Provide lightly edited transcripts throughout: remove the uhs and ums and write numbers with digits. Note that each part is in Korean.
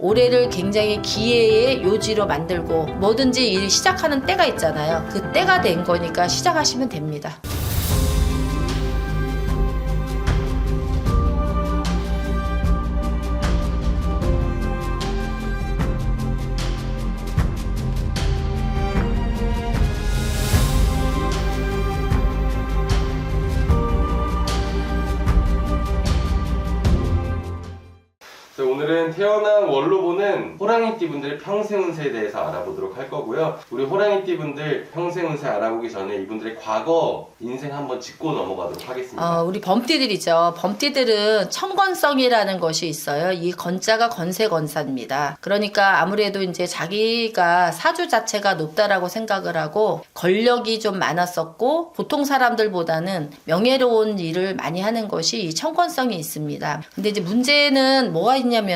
올해를 굉장히 기회의 요지로 만들고 뭐든지 일 시작하는 때가 있잖아요. 그 때가 된 거니까 시작하시면 됩니다. 오늘은 태어난 월로 보는 호랑이띠 분들의 평생 운세에 대해서 알아보도록 할 거고요. 우리 호랑이띠 분들 평생 운세 알아보기 전에 이분들의 과거 인생 한번 짚고 넘어가도록 하겠습니다. 우리 범띠들이죠. 범띠들은 천건성이라는 것이 있어요. 이 건자가 건세건사입니다. 그러니까 아무래도 이제 자기가 사주 자체가 높다라고 생각을 하고 권력이 좀 많았었고 보통 사람들보다는 명예로운 일을 많이 하는 것이 이 천건성이 있습니다. 근데 이제 문제는 뭐가 있냐면은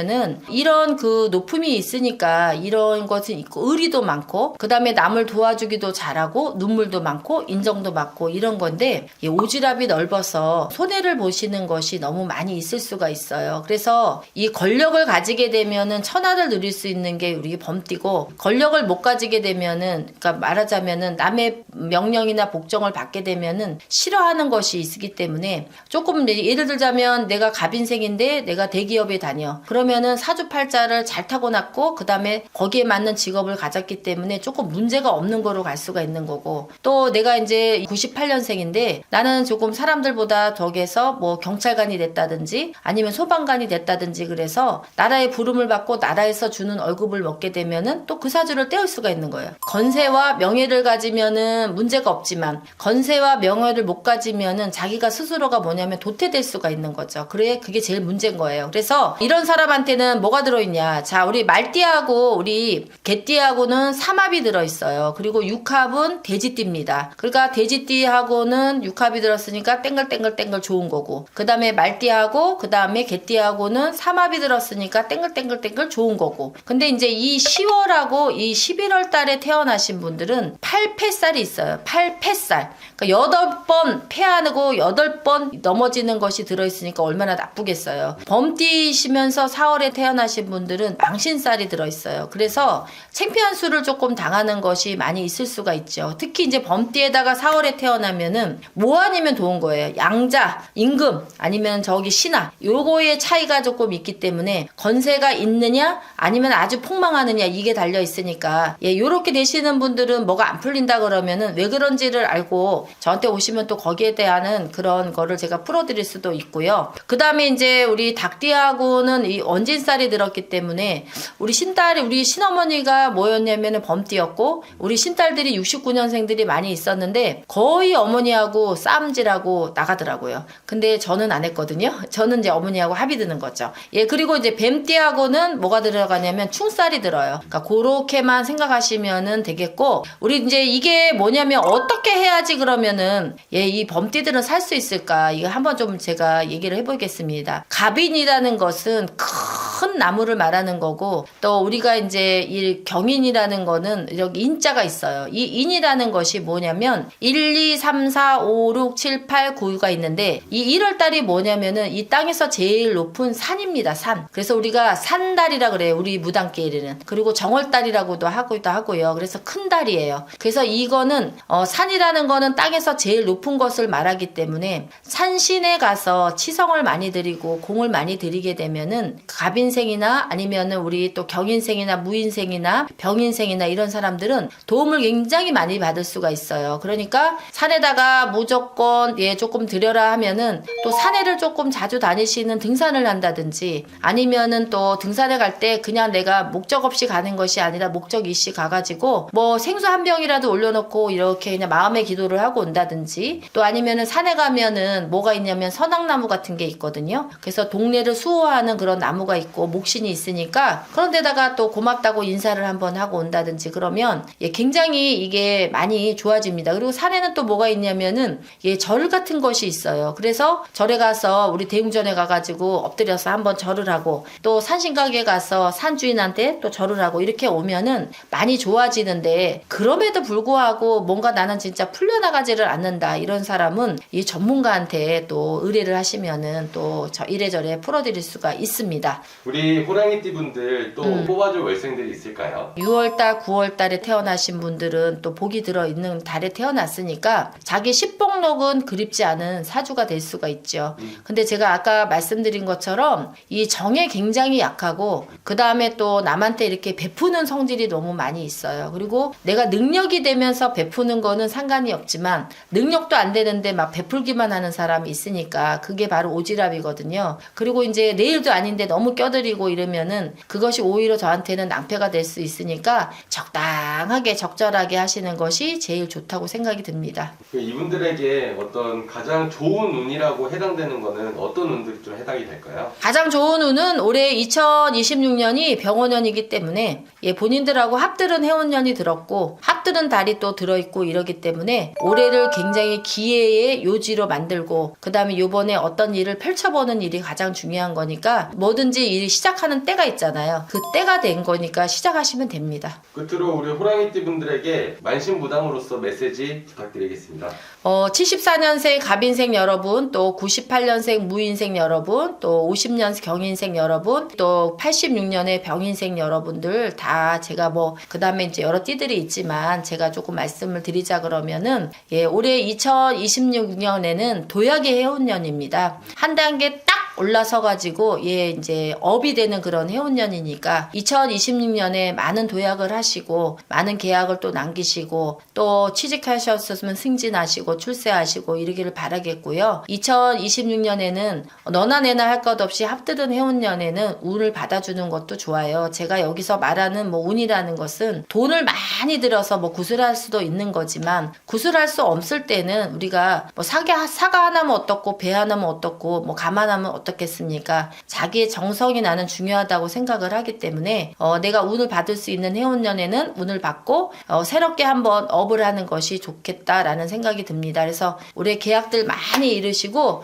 이런 그 높음이 있으니까 이런 것은 있고 의리도 많고 그 다음에 남을 도와주기도 잘하고 눈물도 많고 인정도 많고 이런 건데 이 오지랖이 넓어서 손해를 보시는 것이 너무 많이 있을 수가 있어요. 그래서 이 권력을 가지게 되면은 천하를 누릴 수 있는 게 우리 범띠고 권력을 못 가지게 되면은 그러니까 말하자면은 남의 명령이나 복종을 받게 되면은 싫어하는 것이 있기 때문에 조금 예를 들자면 내가 갑인생인데 내가 대기업에 다녀. 그러면은 사주팔자를 잘 타고났고 그 다음에 거기에 맞는 직업을 가졌기 때문에 조금 문제가 없는 거로 갈 수가 있는 거고 또 내가 이제 98년생인데 나는 조금 사람들보다 덕에서 뭐 경찰관이 됐다든지 아니면 소방관이 됐다든지 그래서 나라의 부름을 받고 나라에서 주는 월급을 먹게 되면은 또 그 사주를 떼올 수가 있는 거예요. 건세와 명예를 가지면은 문제가 없지만 건세와 명예를 못 가지면은 자기가 스스로가 뭐냐면 도태될 수가 있는 거죠. 그래 그게 제일 문제인 거예요. 그래서 이런 사람한테는 뭐가 들어있냐. 자, 우리 말띠하고 우리 개띠하고는 삼합이 들어있어요. 그리고 육합은 돼지띠입니다. 그러니까 돼지띠하고는 육합이 들었으니까 땡글땡글땡글 좋은 거고 그 다음에 말띠하고 그 다음에 개띠하고는 삼합이 들었으니까 땡글땡글땡글 좋은 거고 근데 이제 이 10월하고 이 11월 달에 태어나신 분들은 8패살이 있어요. 8패살. 그러니까 8번 패하고 8번 넘어지는 것이 들어있으니까 얼마나 나쁘겠어요. 범띠시면서 4월에 태어나신 분들은 망신살이 들어있어요. 그래서 창피한 수를 조금 당하는 것이 많이 있을 수가 있죠. 특히 이제 범띠에다가 4월에 태어나면은 뭐 아니면 좋은 거예요. 양자, 임금, 아니면 저기 신하. 요거의 차이가 조금 있기 때문에 건세가 있느냐 아니면 아주 폭망하느냐 이게 달려 있으니까 요렇게 되시는 분들은 뭐가 안 풀린다 그러면은 왜 그런지를 알고 저한테 오시면 또 거기에 대한 그런 거를 제가 풀어드릴 수도 있고요. 그 다음에 이제 우리 닭띠하고는 이 원진살이 들었기 때문에 우리 신딸이 우리 신어머니가 뭐였냐면은 범띠였고 우리 신딸들이 69년생들이 많이 있었는데 거의 어머니하고 싸움질하고 나가더라고요. 근데 저는 안 했거든요. 저는 이제 어머니하고 합의 드는 거죠. 그리고 이제 뱀띠하고는 뭐가 들어가냐면 충살이 들어요. 그러니까 그렇게만 생각하시면은 되겠고 우리 이제 이게 뭐냐면 어떻게 해야지 그러면은 이 범띠들은 살 수 있을까 이거 한번 좀 제가 얘기를 해보겠습니다. 갑인이라는 것은 큰 나무를 말하는 거고 또 우리가 이제 이 경인이라는 거는 여기 인자가 있어요. 이 인이라는 것이 뭐냐면 1, 2, 3, 4, 5, 6, 7, 8, 9가 있는데 이 1월달이 뭐냐면은 이 땅에서 제일 높은 산입니다. 산. 그래서 우리가 산달이라 그래요. 우리 무당끼리는. 그리고 정월달이라고도 하고요. 그래서 큰 달이에요. 그래서 이거는 산이라는 거는 땅에서 제일 높은 것을 말하기 때문에 산신에 가서 치성을 많이 드리고 공을 많이 드리게 되면은 갑인생이나 아니면은 우리 또 경인생이나 무인생이나 병인생이나 이런 사람들은 도움을 굉장히 많이 받을 수가 있어요. 그러니까 산에다가 무조건 조금 드려라 하면은 또 산에를 조금 자주 다니시는 등산을 한다든지 아니면은 또 등산에 갈 때 그냥 내가 목적 없이 가는 것이 아니라 목적 있이 가가지고 뭐 생수 한 병이라도 올려놓고 이렇게 그냥 마음의 기도를 하고 온다든지 또 아니면은 산에 가면은 뭐가 있냐면 선악나무 같은 게 있거든요. 그래서 동네를 수호하는 그런 나무가 있고 목신이 있으니까 그런 데다가 또 고맙다고 인사를 한번 하고 온다든지 그러면 굉장히 이게 많이 좋아집니다. 그리고 산에는 또 뭐가 있냐면은 절 같은 것이 있어요. 그래서 절에 가서 우리 대웅전에 가가지고 엎드려서 한번 절을 하고 또 산신각에 가서 산주인한테 또 절을 하고 이렇게 오면은 많이 좋아지는데 그럼에도 불구하고 뭔가 나는 진짜 풀려나가지를 않는다 이런 사람은 이 전문가한테 또 의뢰를 하시면은 또 이래저래 풀어드릴 수가 있습니다. 우리 호랑이띠 분들 또 뽑아줄 월생들이 있을까요? 6월달, 9월달에 태어나신 분들은 또 복이 들어있는 달에 태어났으니까 자기 십복록은 그립지 않은 사주가 될 수가 있죠. 근데 제가 아까 말씀드린 것처럼 이 정에 굉장히 약하고 그 다음에 또 남한테 이렇게 베푸는 성질이 너무 많이 있어요. 그리고 내가 능력이 되면서 베푸는 거는 상관이 없지만 능력도 안 되는데 막 베풀기만 하는 사람이 있으니까 그게 바로 오지랖이거든요. 그리고 이제 내일도 아닌데 너무 껴들이고 이러면은 그것이 오히려 저한테는 낭패가 될 수 있으니까 적당하게 적절하게 하시는 것이 제일 좋다고 생각이 듭니다. 이분들에게 어떤 가장 좋은 운이라고 해당되는 거는 어떤 운들이 좀 해당이 될까요? 가장 좋은 운은 올해 2026년이 병원년이기 때문에 본인들하고 합들은 해운년이 들었고 합들은 달이 또 들어있고 이러기 때문에 올해를 굉장히 기회의 요지로 만들고 그 다음에 요번에 어떤 일을 펼쳐보는 일이 가장 중요한 거니까 뭐든지 일이 시작하는 때가 있잖아요. 그 때가 된 거니까 시작하시면 됩니다. 끝으로 우리 호랑이띠 분들에게 만신무당으로서 메시지 부탁드리겠습니다. 74년생 갑인생 여러분, 또 98년생 무인생 여러분, 또 50년생 경인생 여러분, 또 86년의 병인생 여러분들 다 제가 그 다음에 이제 여러 띠들이 있지만 제가 조금 말씀을 드리자 그러면은 올해 2026년에는 도약의 해운년입니다. 한 단계 딱 올라서 가지고 이제 업이 되는 그런 해운년이니까 2026년에 많은 도약을 하시고 많은 계약을 또 남기시고 또 취직하셨으면 승진하시고 출세하시고 이러기를 바라겠고요. 2026년에는 너나 내나 할 것 없이 합들은 해운년에는 운을 받아주는 것도 좋아요. 제가 여기서 말하는 운이라는 것은 돈을 많이 들어서 구슬할 수도 있는 거지만 구슬할 수 없을 때는 우리가 사과 하나면 어떻고 배 하나면 어떻고 감안하면 어떻겠습니까? 자기의 정성이 나는 중요하다고 생각을 하기 때문에 내가 운을 받을 수 있는 해운년에는 운을 받고 새롭게 한번 업을 하는 것이 좋겠다라는 생각이 듭니다. 그래서 올해 계약들 많이 이루시고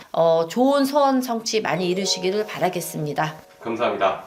좋은 소원 성취 많이 이루시기를 바라겠습니다. 감사합니다.